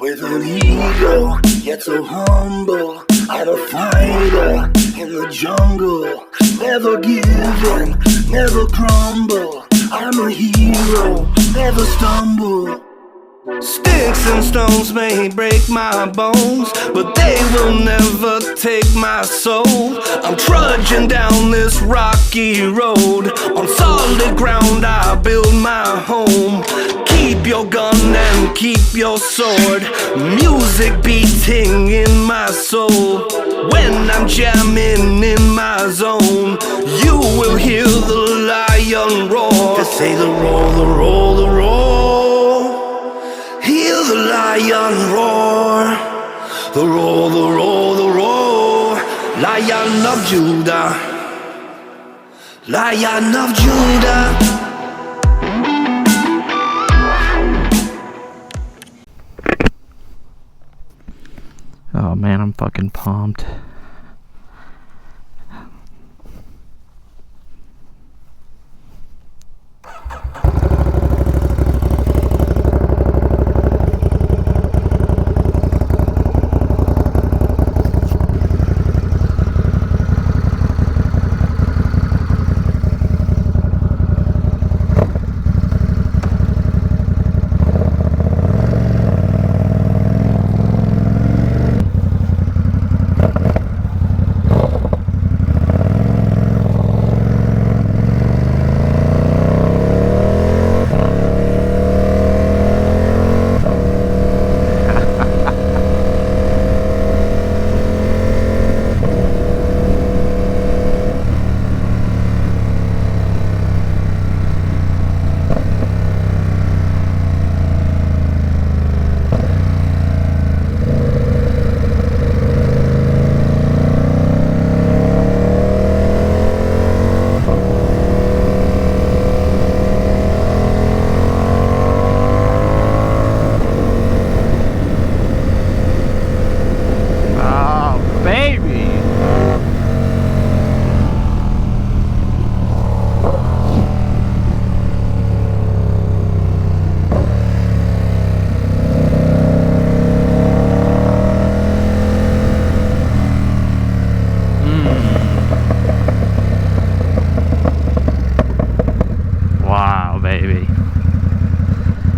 With an ego, yet so humble, I'm a fighter in the jungle. Never giving, never crumble. I'm a hero, never stumble. Sticks and stones may break my bones, but they will never take my soul. I'm trudging down this rocky road. On solid ground I build my home. Keep your gun and keep your sword. Music beating in my soul. When I'm jamming in my zone, you will hear the lion roar. They say the roar, the roar, the roar. Hear the lion roar. The roar, the roar, the roar. Lion of Judah. Lion of Judah. Oh man, I'm fucking pumped.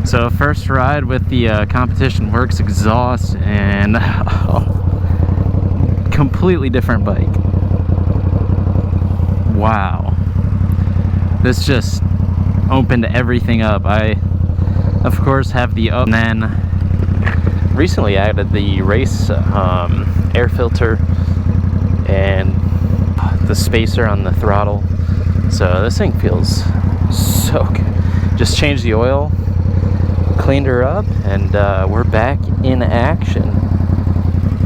So first ride with the competition Werkes exhaust, and completely different bike. Wow, this just opened everything up. I of course have the up, and then recently added the race air filter and the spacer on the throttle, so this thing feels so good. Just changed the oil, cleaned her up, and we're back in action,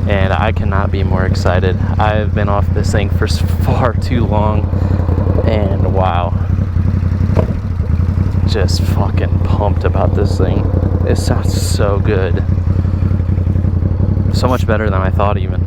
and I cannot be more excited. I've been off this thing for far too long, and wow, just fucking pumped about this thing. It sounds so good, so much better than I thought even.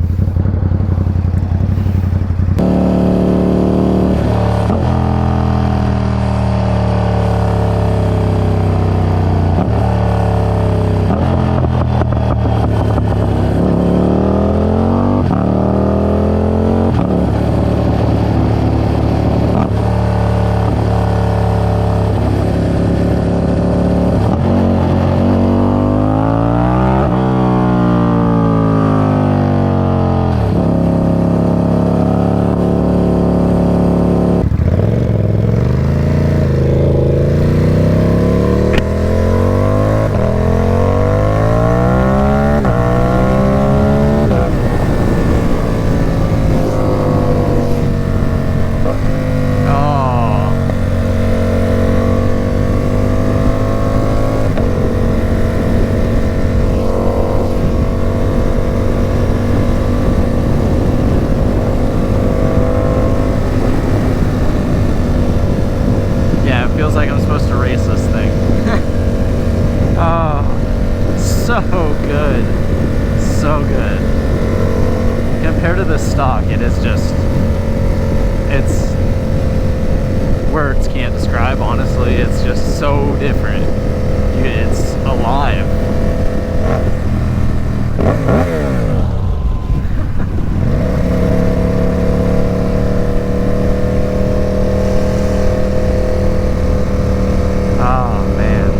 So good. So good. Compared to the stock, it is just, it's words can't describe, honestly. It's just so different. It's alive. Oh, man.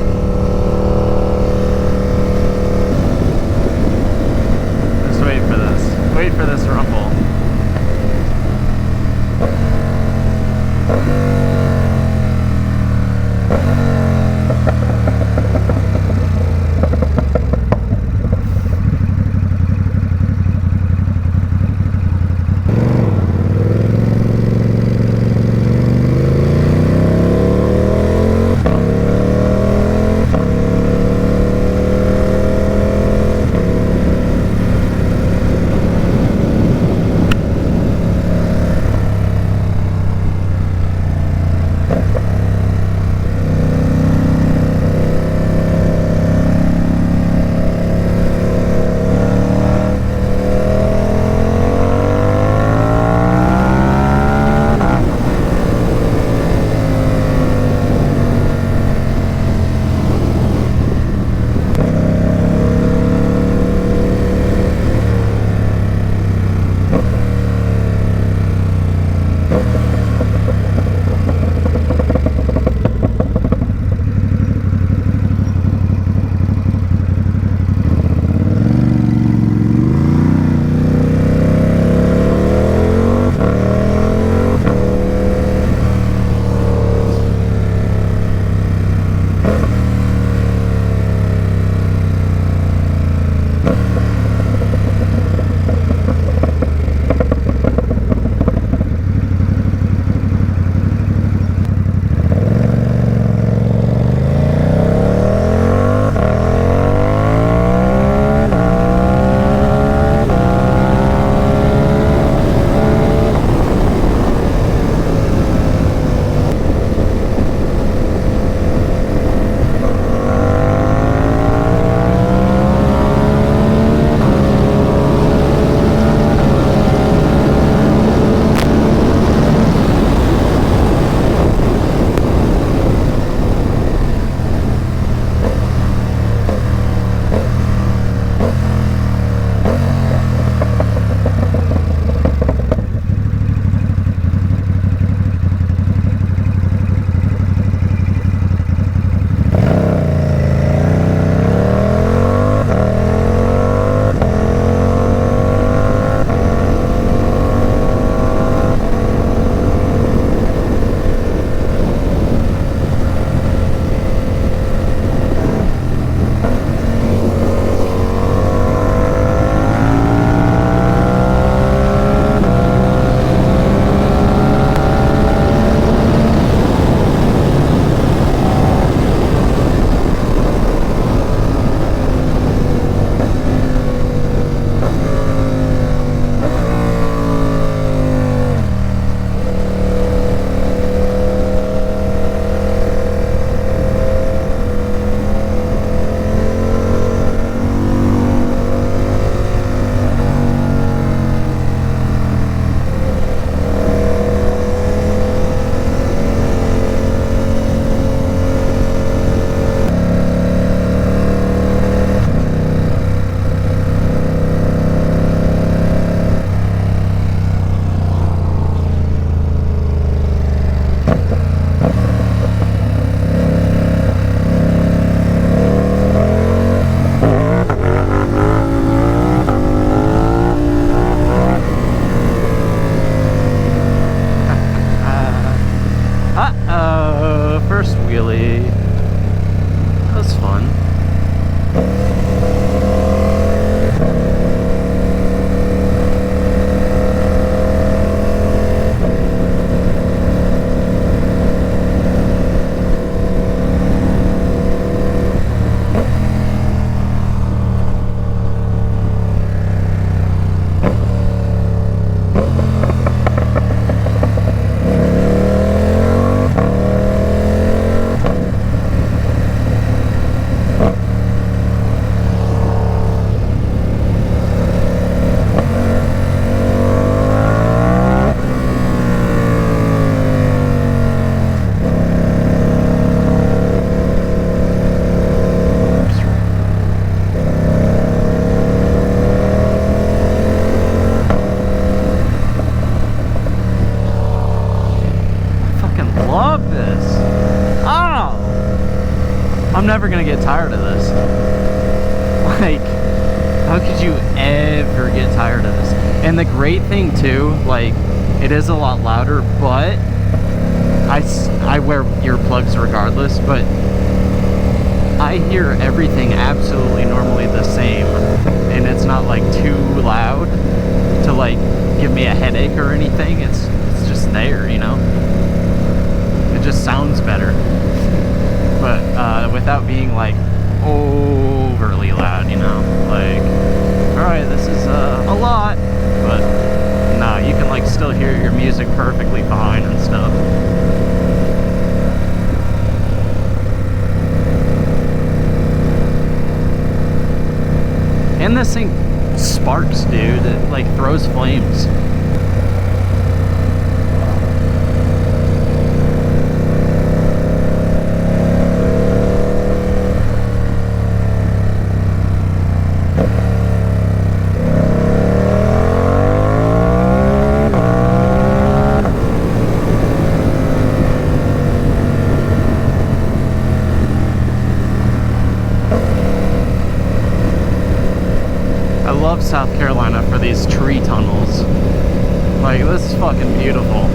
Just wait for this. Wait for this rumble. tired of this? Like, how could you ever get tired of this? And the great thing too, like, it is a lot louder, but I wear earplugs regardless, but I hear everything absolutely normally the same, and it's not like too loud to like give me a headache or anything. It's just there, you know? It just sounds better, but without being like overly loud, you know? Like, alright, this is a lot, but no, you can like still hear your music perfectly fine and stuff. And this thing sparks, dude. It like throws flames. South Carolina for these tree tunnels. Like, this is fucking beautiful.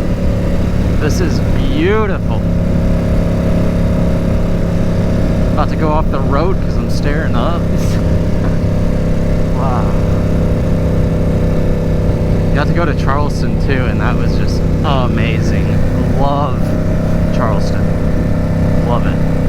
This is beautiful. About to go off the road because I'm staring up. Wow. Got to go to Charleston too, and that was just amazing. Love Charleston. Love it.